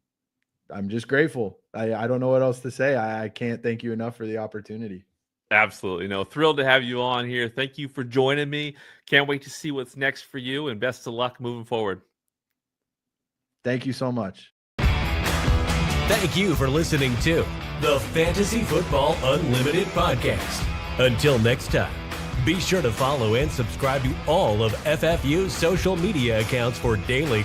I'm just grateful. I don't know what else to say. I can't thank you enough for the opportunity. Absolutely. No, thrilled to have you on here. Thank you for joining me. Can't wait to see what's next for you, and best of luck moving forward. Thank you so much. Thank you for listening to the Fantasy Football Unlimited podcast. Until next time, be sure to follow and subscribe to all of FFU's social media accounts for daily